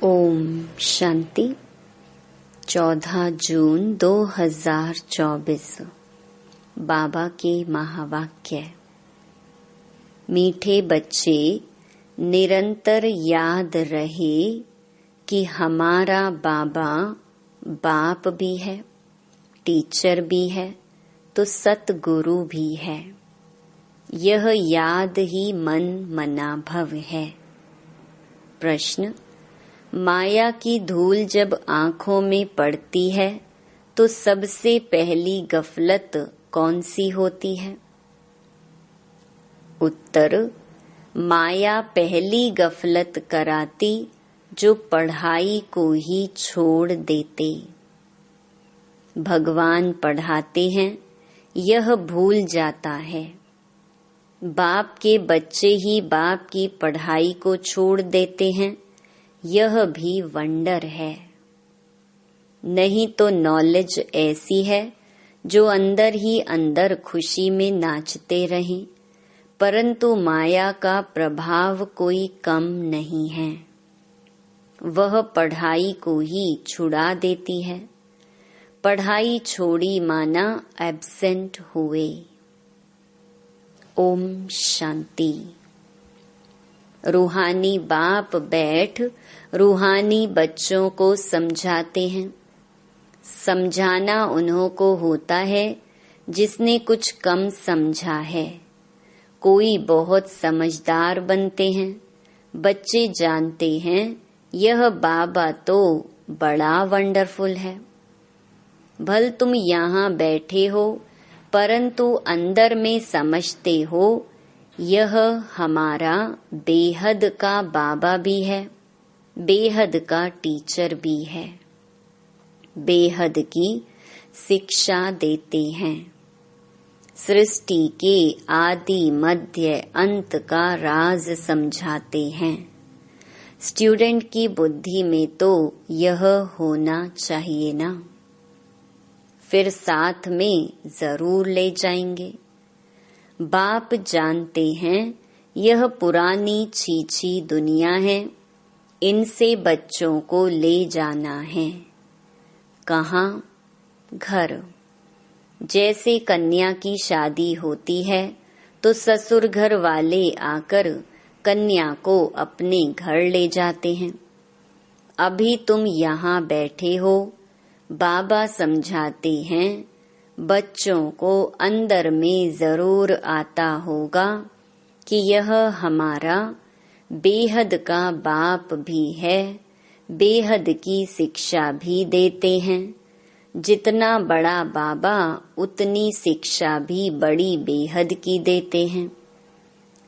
ओम शांति। 14 जून 2024 बाबा के महावाक्य। मीठे बच्चे, निरंतर याद रहे कि हमारा बाबा बाप भी है, टीचर भी है, तो सतगुरु भी है। यह याद ही मन मनाभव है। प्रश्न: माया की धूल जब आँखों में पड़ती है तो सबसे पहली गफलत कौन सी होती है? उत्तर: माया पहली गफलत कराती जो पढ़ाई को ही छोड़ देते। भगवान पढ़ाते हैं, यह भूल जाता है। बाप के बच्चे ही बाप की पढ़ाई को छोड़ देते हैं, यह भी वंडर है। नहीं तो नॉलेज ऐसी है जो अंदर ही अंदर खुशी में नाचते रहें, परंतु माया का प्रभाव कोई कम नहीं है। वह पढ़ाई को ही छुड़ा देती है। पढ़ाई छोड़ी माना एब्सेंट हुए। ओम शांति। रूहानी बाप बैठ रूहानी बच्चों को समझाते हैं। समझाना उन्हों को होता है जिसने कुछ कम समझा है। कोई बहुत समझदार बनते हैं। बच्चे जानते हैं यह बाबा तो बड़ा वंडरफुल है। भल तुम यहाँ बैठे हो, परंतु अंदर में समझते हो यह हमारा बेहद का बाबा भी है, बेहद का टीचर भी है। बेहद की शिक्षा देते हैं। सृष्टि के आदि मध्य अंत का राज समझाते हैं। स्टूडेंट की बुद्धि में तो यह होना चाहिए ना। फिर साथ में जरूर ले जाएंगे। बाप जानते हैं यह पुरानी छीछी दुनिया है, इनसे बच्चों को ले जाना है। कहाँ? घर। जैसे कन्या की शादी होती है तो ससुर घर वाले आकर कन्या को अपने घर ले जाते हैं। अभी तुम यहाँ बैठे हो, बाबा समझाते हैं। बच्चों को अंदर में जरूर आता होगा कि यह हमारा बेहद का बाप भी है, बेहद की शिक्षा भी देते हैं। जितना बड़ा बाबा उतनी शिक्षा भी बड़ी बेहद की देते हैं।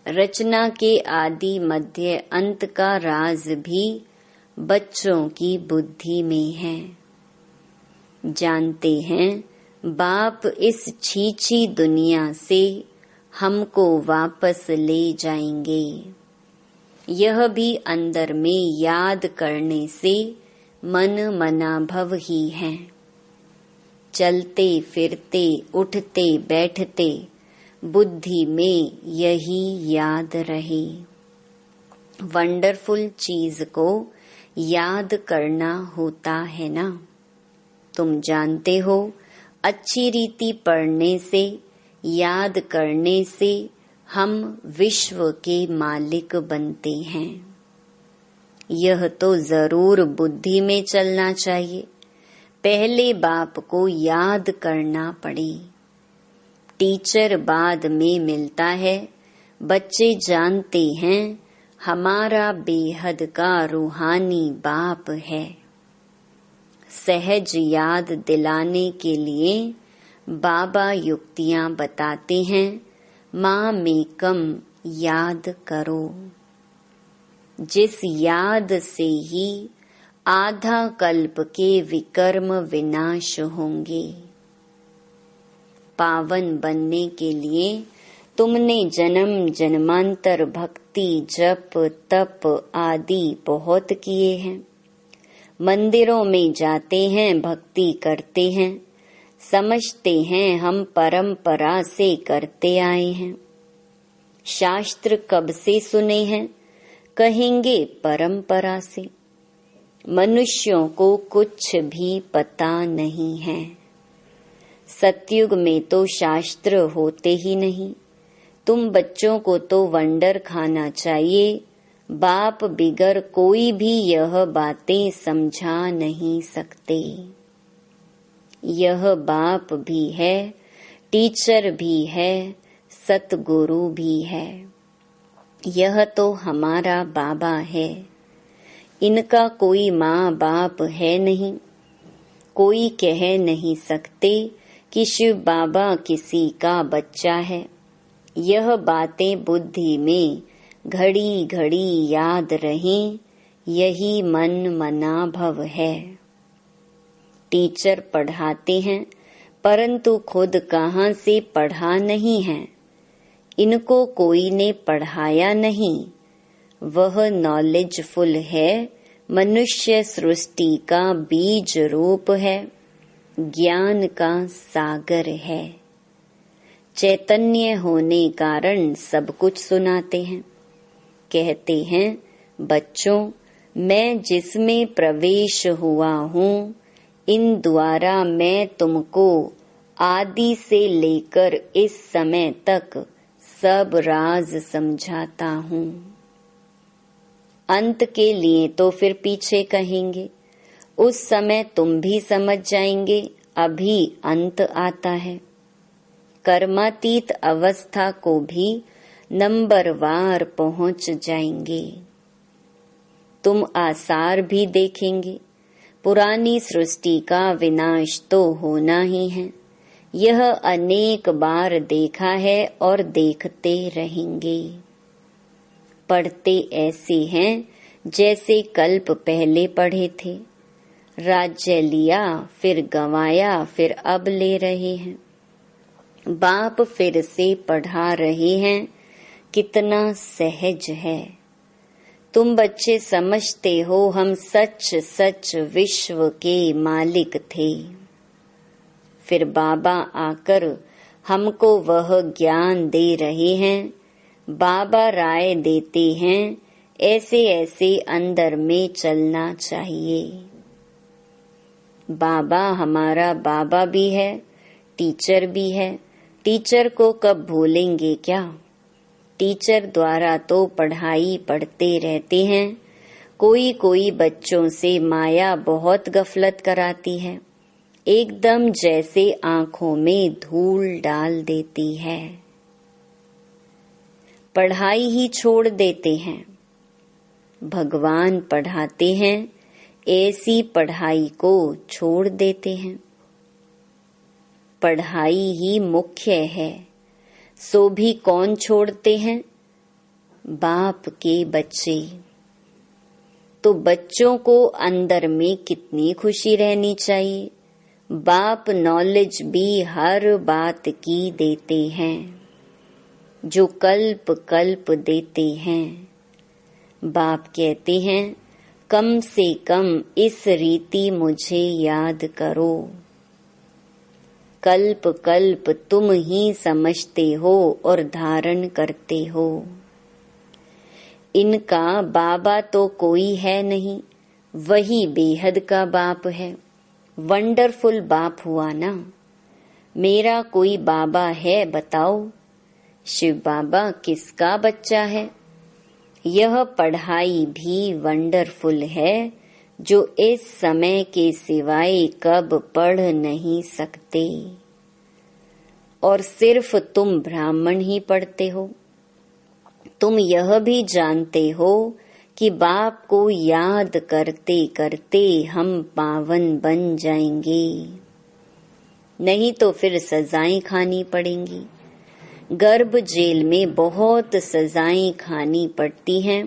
रचना के आदि मध्य अंत का राज भी बच्चों की बुद्धि में है। जानते हैं बाप इस छीछी दुनिया से हमको वापस ले जाएंगे। यह भी अंदर में याद करने से मन मनाभव ही है। चलते फिरते उठते बैठते बुद्धि में यही याद रहे। वंडरफुल चीज को याद करना होता है ना। तुम जानते हो अच्छी रीति पढ़ने से, याद करने से हम विश्व के मालिक बनते हैं। यह तो जरूर बुद्धि में चलना चाहिए। पहले बाप को याद करना पड़े। टीचर बाद में मिलता है। बच्चे जानते हैं हमारा बेहद का रूहानी बाप है। सहज याद दिलाने के लिए बाबा युक्तियां बताते हैं। माँ मेकम याद करो। जिस याद से ही आधा कल्प के विकर्म विनाश होंगे। पावन बनने के लिए तुमने जन्म जन्मांतर भक्ति जप तप आदि बहुत किए हैं। मंदिरों में जाते हैं, भक्ति करते हैं, समझते हैं हम परंपरा से करते आए हैं। शास्त्र कब से सुने हैं, कहेंगे परंपरा से। मनुष्यों को कुछ भी पता नहीं है। सतयुग में तो शास्त्र होते ही नहीं। तुम बच्चों को तो वंडर खाना चाहिए। बाप बिगर कोई भी यह बातें समझा नहीं सकते। यह बाप भी है, टीचर भी है, सतगुरु भी है। यह तो हमारा बाबा है। इनका कोई माँ बाप है नहीं। कोई कह नहीं सकते कि शिव बाबा किसी का बच्चा है। यह बातें बुद्धि में घड़ी घड़ी याद रहें, यही मन मना भव है। टीचर पढ़ाते हैं, परंतु खुद कहाँ से पढ़ा नहीं है। इनको कोई ने पढ़ाया नहीं। वह नॉलेजफुल है, मनुष्य सृष्टि का बीज रूप है, ज्ञान का सागर है। चैतन्य होने कारण सब कुछ सुनाते हैं। कहते हैं, बच्चों, मैं जिसमें प्रवेश हुआ हूँ, इन द्वारा मैं तुमको आदि से लेकर इस समय तक सब राज समझाता हूँ। अंत के लिए तो फिर पीछे कहेंगे, उस समय तुम भी समझ जाएंगे। अभी अंत आता है। कर्मातीत अवस्था को भी नंबरवार पहुंच जाएंगे। तुम आसार भी देखेंगे। पुरानी सृष्टि का विनाश तो होना ही है। यह अनेक बार देखा है और देखते रहेंगे। पढ़ते ऐसे हैं जैसे कल्प पहले पढ़े थे। राज्य लिया, फिर गंवाया, फिर अब ले रहे हैं। बाप फिर से पढ़ा रहे हैं। कितना सहज है। तुम बच्चे समझते हो हम सच सच विश्व के मालिक थे। फिर बाबा आकर हमको वह ज्ञान दे रहे हैं। बाबा राय देते हैं, ऐसे ऐसे अंदर में चलना चाहिए। बाबा हमारा बाबा भी है, टीचर भी है। टीचर को कब भूलेंगे क्या? टीचर द्वारा तो पढ़ाई पढ़ते रहते हैं। कोई कोई बच्चों से माया बहुत गफलत कराती है, एकदम जैसे आंखों में धूल डाल देती है। पढ़ाई ही छोड़ देते हैं। भगवान पढ़ाते हैं, ऐसी पढ़ाई को छोड़ देते हैं। पढ़ाई ही मुख्य है, सो भी कौन छोड़ते हैं? बाप के बच्चे। तो बच्चों को अंदर में कितनी खुशी रहनी चाहिए। बाप नॉलेज भी हर बात की देते हैं, जो कल्प कल्प देते हैं। बाप कहते हैं, कम से कम इस रीति मुझे याद करो। कल्प कल्प तुम ही समझते हो और धारण करते हो। इनका बाबा तो कोई है नहीं, वही बेहद का बाप है। वंडरफुल बाप हुआ ना। मेरा कोई बाबा है बताओ? शिव बाबा किसका बच्चा है? यह पढ़ाई भी वंडरफुल है, जो इस समय के सिवाय कब पढ़ नहीं सकते। और सिर्फ तुम ब्राह्मण ही पढ़ते हो। तुम यह भी जानते हो कि बाप को याद करते करते हम पावन बन जाएंगे, नहीं तो फिर सजाएं खानी पड़ेंगी। गर्भ जेल में बहुत सजाएं खानी पड़ती हैं।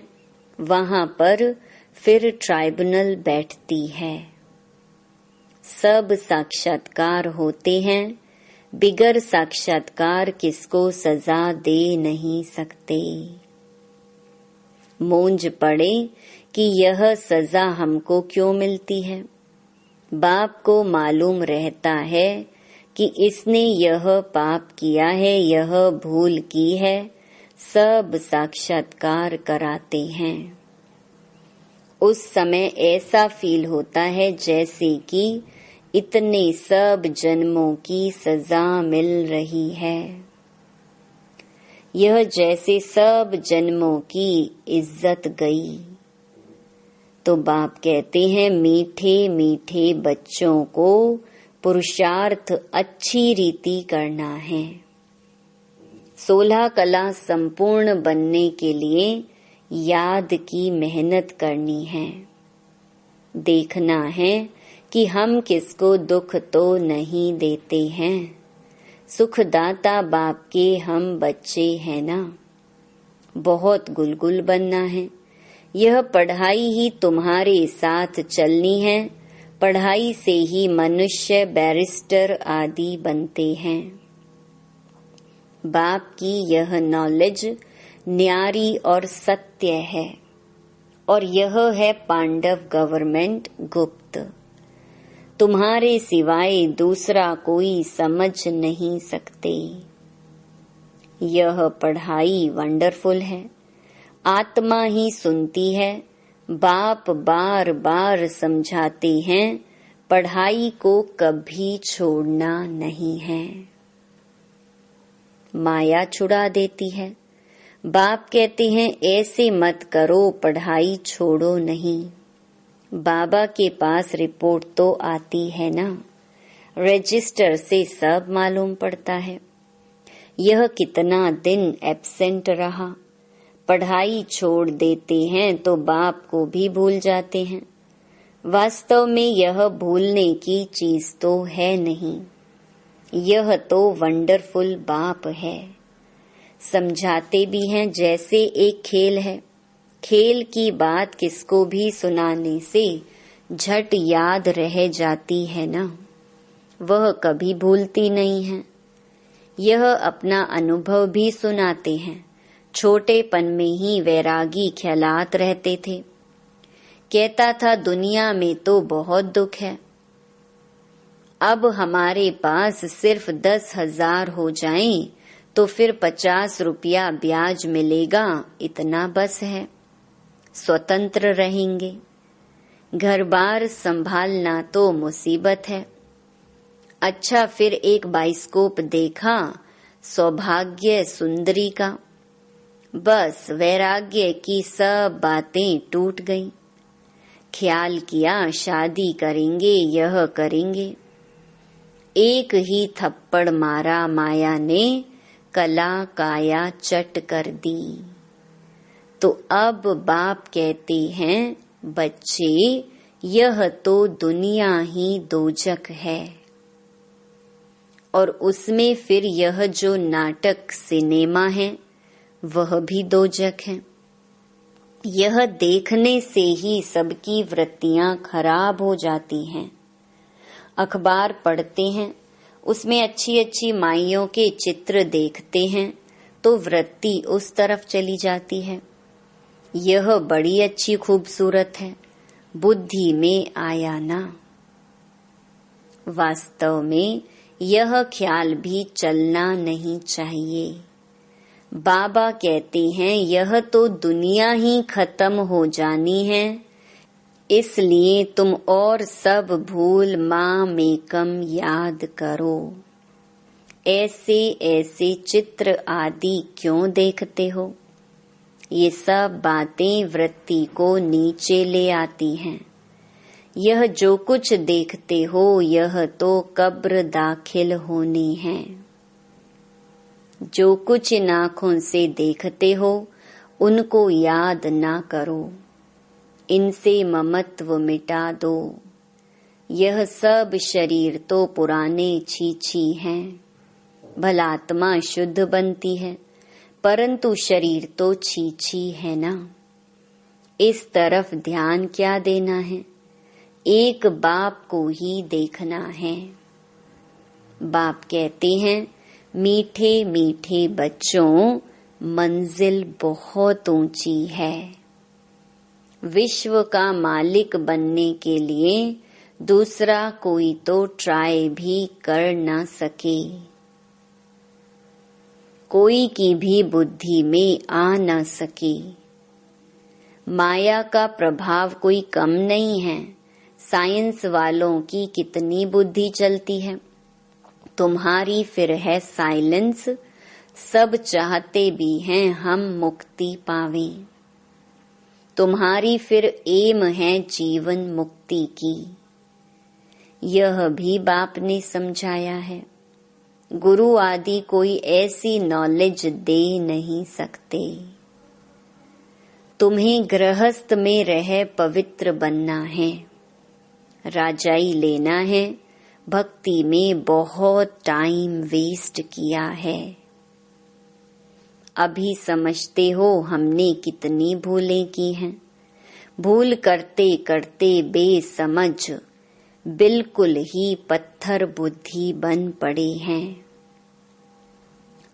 वहां पर फिर ट्राइब्यूनल बैठती है। सब साक्षात्कार होते हैं। बिगर साक्षात्कार किसको सजा दे नहीं सकते। मूंझ पड़े कि यह सजा हमको क्यों मिलती है। बाप को मालूम रहता है कि इसने यह पाप किया है, यह भूल की है। सब साक्षात्कार कराते हैं। उस समय ऐसा फील होता है जैसे कि इतने सब जन्मों की सजा मिल रही है। यह जैसे सब जन्मों की इज्जत गई। तो बाप कहते हैं मीठे मीठे बच्चों को पुरुषार्थ अच्छी रीति करना है। 16 कला संपूर्ण बनने के लिए याद की मेहनत करनी है। देखना है कि हम किसको दुख तो नहीं देते हैं। सुखदाता बाप के हम बच्चे हैं ना। बहुत गुलगुल बनना है। यह पढ़ाई ही तुम्हारे साथ चलनी है। पढ़ाई से ही मनुष्य बैरिस्टर आदि बनते हैं। बाप की यह नॉलेज न्यारी और सत्य है और यह है पांडव गवर्नमेंट गुप्त। तुम्हारे सिवाय दूसरा कोई समझ नहीं सकते। यह पढ़ाई वंडरफुल है। आत्मा ही सुनती है। बाप बार बार समझाते हैं पढ़ाई को कभी छोड़ना नहीं है। माया छुड़ा देती है। बाप कहते हैं ऐसे मत करो, पढ़ाई छोड़ो नहीं। बाबा के पास रिपोर्ट तो आती है ना, रजिस्टर से सब मालूम पड़ता है। यह कितना दिन एब्सेंट रहा। पढ़ाई छोड़ देते हैं तो बाप को भी भूल जाते हैं। वास्तव में यह भूलने की चीज तो है नहीं। यह तो वंडरफुल बाप है। समझाते भी हैं जैसे एक खेल है। खेल की बात किसको भी सुनाने से झट याद रह जाती है ना, वह कभी भूलती नहीं है। यह अपना अनुभव भी सुनाते हैं। छोटेपन में ही वैरागी ख्यालात रहते थे। कहता था दुनिया में तो बहुत दुख है। अब हमारे पास सिर्फ 10,000 हो जाएं तो फिर 50 रुपया ब्याज मिलेगा, इतना बस है। स्वतंत्र रहेंगे। घर बार संभालना तो मुसीबत है। अच्छा, फिर एक बाइस्कोप देखा सौभाग्य सुंदरी का। बस वैराग्य की सब बातें टूट गईं। ख्याल किया शादी करेंगे, यह करेंगे। एक ही थप्पड़ मारा माया ने, कला काया चट कर दी। तो अब बाप कहते हैं बच्चे, यह तो दुनिया ही दोजक है और उसमें फिर यह जो नाटक सिनेमा है वह भी दोजक है। यह देखने से ही सबकी वृत्तियां खराब हो जाती हैं। अखबार पढ़ते हैं, उसमें अच्छी अच्छी माइयों के चित्र देखते हैं तो वृत्ति उस तरफ चली जाती है। यह बड़ी अच्छी खूबसूरत है, बुद्धि में आया ना। वास्तव में यह ख्याल भी चलना नहीं चाहिए। बाबा कहते हैं यह तो दुनिया ही खत्म हो जानी है, इसलिए तुम और सब भूल माँ मेकम याद करो। ऐसे ऐसे चित्र आदि क्यों देखते हो? ये सब बातें वृत्ति को नीचे ले आती हैं। यह जो कुछ देखते हो यह तो कब्र दाखिल होनी है। जो कुछ इन आँखों से देखते हो उनको याद ना करो, इनसे ममत्व मिटा दो। यह सब शरीर तो पुराने छी हैं। भलात्मा शुद्ध बनती है परंतु शरीर तो छी है ना। इस तरफ ध्यान क्या देना है? एक बाप को ही देखना है। बाप कहते हैं मीठे मीठे बच्चों, मंजिल बहुत ऊंची है। विश्व का मालिक बनने के लिए दूसरा कोई तो ट्राई भी कर ना सके। कोई की भी बुद्धि में आ न सके। माया का प्रभाव कोई कम नहीं है। साइंस वालों की कितनी बुद्धि चलती है, तुम्हारी फिर है साइलेंस। सब चाहते भी हैं हम मुक्ति पावें, तुम्हारी फिर एम है जीवन मुक्ति की। यह भी बाप ने समझाया है। गुरु आदि कोई ऐसी नॉलेज दे नहीं सकते। तुम्हें गृहस्थ में रह पवित्र बनना है, राजाई लेना है। भक्ति में बहुत टाइम वेस्ट किया है। अभी समझते हो हमने कितनी भूलें की हैं। भूल करते करते बेसमझ बिल्कुल ही पत्थर बुद्धि बन पड़े हैं।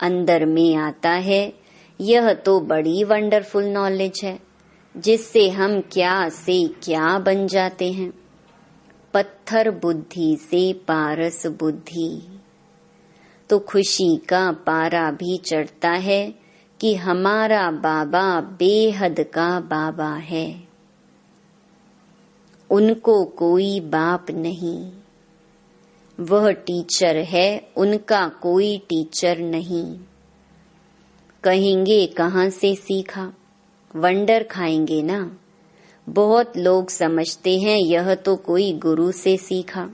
अंदर में आता है, यह तो बड़ी वंडरफुल नॉलेज है, जिससे हम क्या से क्या बन जाते हैं। पत्थर बुद्धि से पारस बुद्धि। तो खुशी का पारा भी चढ़ता है कि हमारा बाबा बेहद का बाबा है। उनको कोई बाप नहीं, वह टीचर है, उनका कोई टीचर नहीं। कहेंगे कहाँ से सीखा, वंडर खाएंगे ना। बहुत लोग समझते हैं यह तो कोई गुरु से सीखा,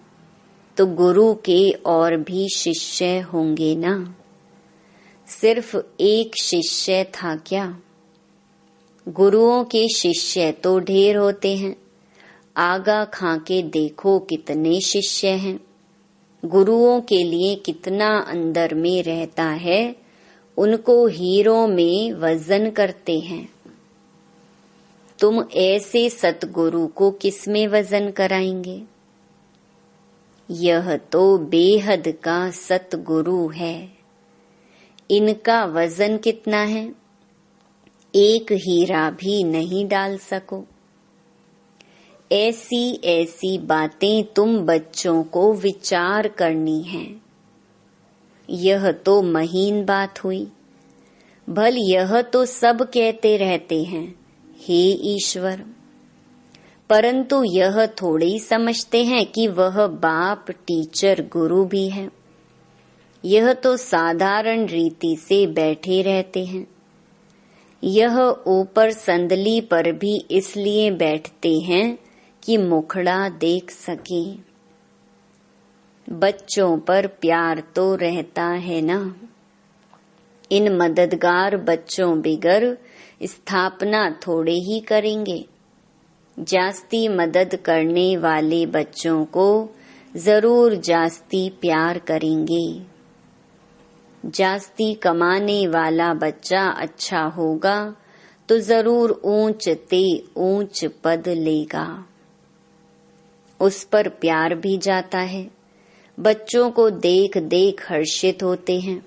तो गुरु के और भी शिष्य होंगे ना। सिर्फ एक शिष्य था क्या? गुरुओं के शिष्य तो ढेर होते हैं। आगा खा के देखो कितने शिष्य हैं। गुरुओं के लिए कितना अंदर में रहता है, उनको हीरों में वजन करते हैं। तुम ऐसे सतगुरु को किस में वजन कराएंगे? यह तो बेहद का सतगुरु है। इनका वजन कितना है? एक हीरा भी नहीं डाल सको। ऐसी ऐसी बातें तुम बच्चों को विचार करनी है। यह तो महीन बात हुई। भल यह तो सब कहते रहते हैं, हे ईश्वर, परंतु यह थोड़े ही समझते हैं कि वह बाप टीचर गुरु भी है। यह तो साधारण रीति से बैठे रहते हैं। यह ऊपर संदली पर भी इसलिए बैठते हैं कि मुखड़ा देख सके। बच्चों पर प्यार तो रहता है ना। इन मददगार बच्चों बिगर स्थापना थोड़े ही करेंगे। जास्ती मदद करने वाले बच्चों को जरूर जास्ती प्यार करेंगे। जास्ती कमाने वाला बच्चा अच्छा होगा तो जरूर ऊंच ते ऊंच पद लेगा। उस पर प्यार भी जाता है। बच्चों को देख देख हर्षित होते हैं।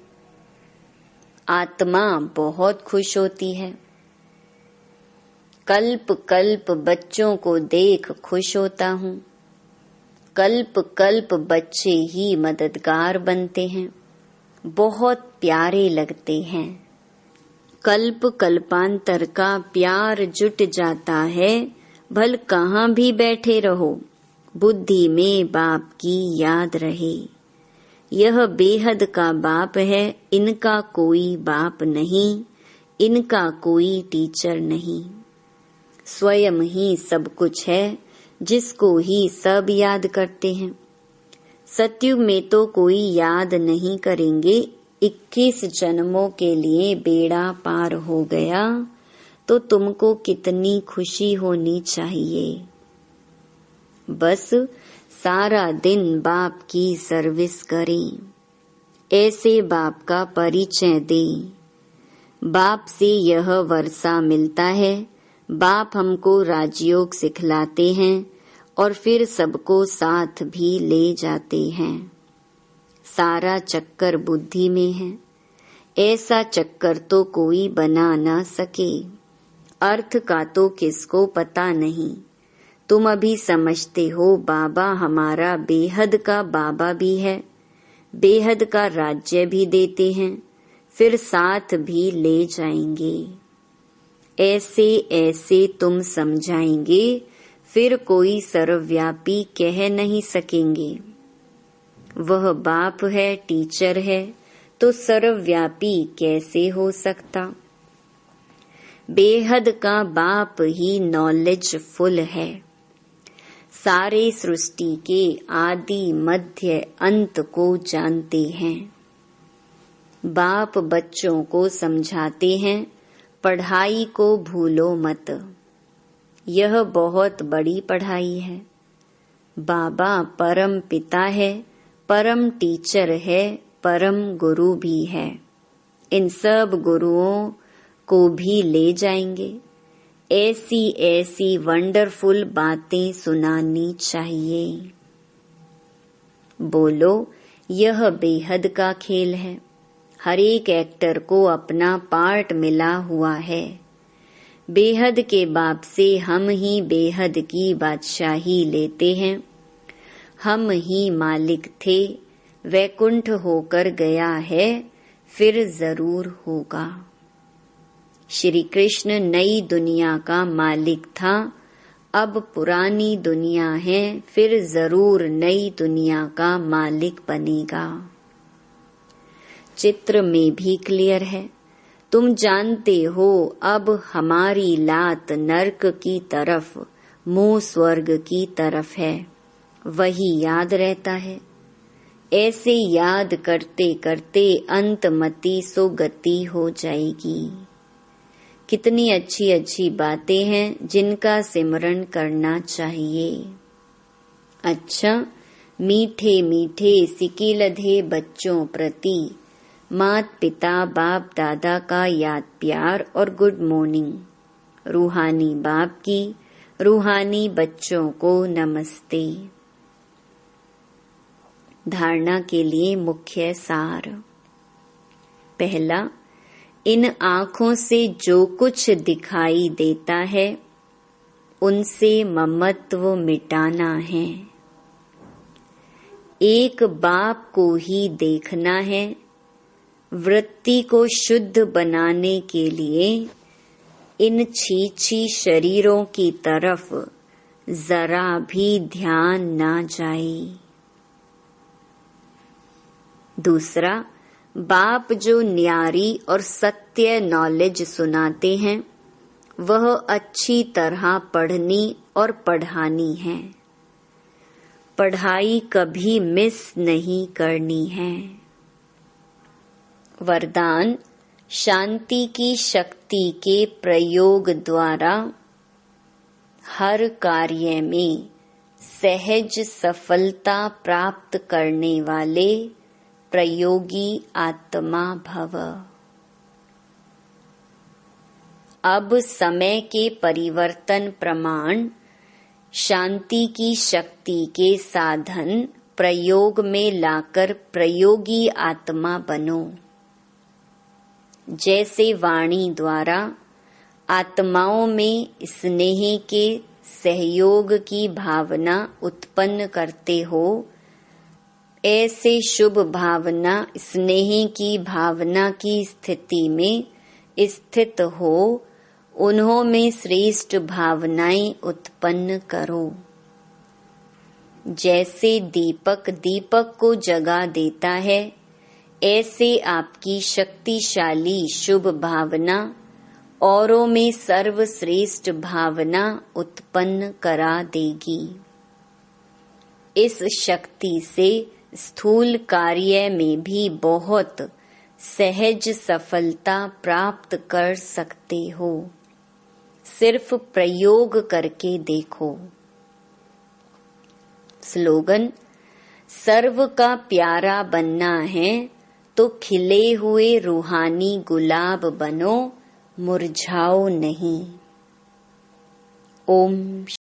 आत्मा बहुत खुश होती है। कल्प कल्प बच्चों को देख खुश होता हूँ। कल्प कल्प बच्चे ही मददगार बनते हैं, बहुत प्यारे लगते हैं। कल्प कल्पांतर का प्यार जुट जाता है। भल कहाँ भी बैठे रहो, बुद्धि में बाप की याद रहे। यह बेहद का बाप है, इनका कोई बाप नहीं, इनका कोई टीचर नहीं। स्वयं ही सब कुछ है, जिसको ही सब याद करते हैं। सतयुग में तो कोई याद नहीं करेंगे। 21 जन्मों के लिए बेड़ा पार हो गया, तो तुमको कितनी खुशी होनी चाहिए। बस सारा दिन बाप की सर्विस करें, ऐसे बाप का परिचय दें। बाप से यह वर्षा मिलता है। बाप हमको राजयोग सिखलाते हैं और फिर सबको साथ भी ले जाते हैं। सारा चक्कर बुद्धि में है। ऐसा चक्कर तो कोई बना ना सके। अर्थ का तो किसको पता नहीं। तुम अभी समझते हो बाबा हमारा बेहद का बाबा भी है, बेहद का राज्य भी देते हैं, फिर साथ भी ले जाएंगे। ऐसे ऐसे तुम समझाएंगे, फिर कोई सर्वव्यापी कह नहीं सकेंगे। वह बाप है, टीचर है, तो सर्वव्यापी कैसे हो सकता? बेहद का बाप ही नॉलेजफुल है, सारे सृष्टि के आदि मध्य अंत को जानते हैं। बाप बच्चों को समझाते हैं, पढ़ाई को भूलो मत, यह बहुत बड़ी पढ़ाई है। बाबा परम पिता है, परम टीचर है, परम गुरु भी है। इन सब गुरुओं को भी ले जाएंगे। ऐसी ऐसी वंडरफुल बातें सुनानी चाहिए। बोलो, यह बेहद का खेल है। हर एक एक्टर को अपना पार्ट मिला हुआ है। बेहद के बाप से हम ही बेहद की बादशाही लेते हैं। हम ही मालिक थे, वैकुंठ होकर गया है, फिर जरूर होगा। श्री कृष्ण नई दुनिया का मालिक था, अब पुरानी दुनिया है, फिर जरूर नई दुनिया का मालिक बनेगा। चित्र में भी क्लियर है। तुम जानते हो अब हमारी लात नरक की तरफ, मुंह स्वर्ग की तरफ है, वही याद रहता है। ऐसे याद करते करते अंतमति सुगति हो जाएगी। कितनी अच्छी अच्छी बातें हैं जिनका सिमरन करना चाहिए। अच्छा, मीठे मीठे सिकिलधे बच्चों प्रति मात पिता बाप दादा का याद प्यार और गुड मॉर्निंग। रूहानी बाप की रूहानी बच्चों को नमस्ते। धारणा के लिए मुख्य सार। पहला, इन आँखों से जो कुछ दिखाई देता है उनसे ममत्व मिटाना है। एक बाप को ही देखना है। वृत्ति को शुद्ध बनाने के लिए इन छीछी शरीरों की तरफ जरा भी ध्यान ना जाए। दूसरा, बाप जो न्यारी और सत्य नॉलेज सुनाते हैं वह अच्छी तरह पढ़नी और पढ़ानी है। पढ़ाई कभी मिस नहीं करनी है। वरदान, शांति की शक्ति के प्रयोग द्वारा हर कार्य में सहज सफलता प्राप्त करने वाले प्रयोगी आत्मा भव। अब समय के परिवर्तन प्रमाण शांति की शक्ति के साधन प्रयोग में लाकर प्रयोगी आत्मा बनो। जैसे वाणी द्वारा आत्माओं में स्नेह के सहयोग की भावना उत्पन्न करते हो, ऐसे शुभ भावना स्नेह की भावना की स्थिति में स्थित हो, उन्हों में श्रेष्ठ भावनाएं उत्पन्न करो। जैसे दीपक दीपक को जगा देता है, ऐसे आपकी शक्तिशाली शुभ भावना औरों में सर्वश्रेष्ठ भावना उत्पन्न करा देगी। इस शक्ति से स्थूल कार्य में भी बहुत सहज सफलता प्राप्त कर सकते हो। सिर्फ प्रयोग करके देखो। स्लोगन, सर्व का प्यारा बनना है तो खिले हुए रूहानी गुलाब बनो, मुरझाओ नहीं। ओम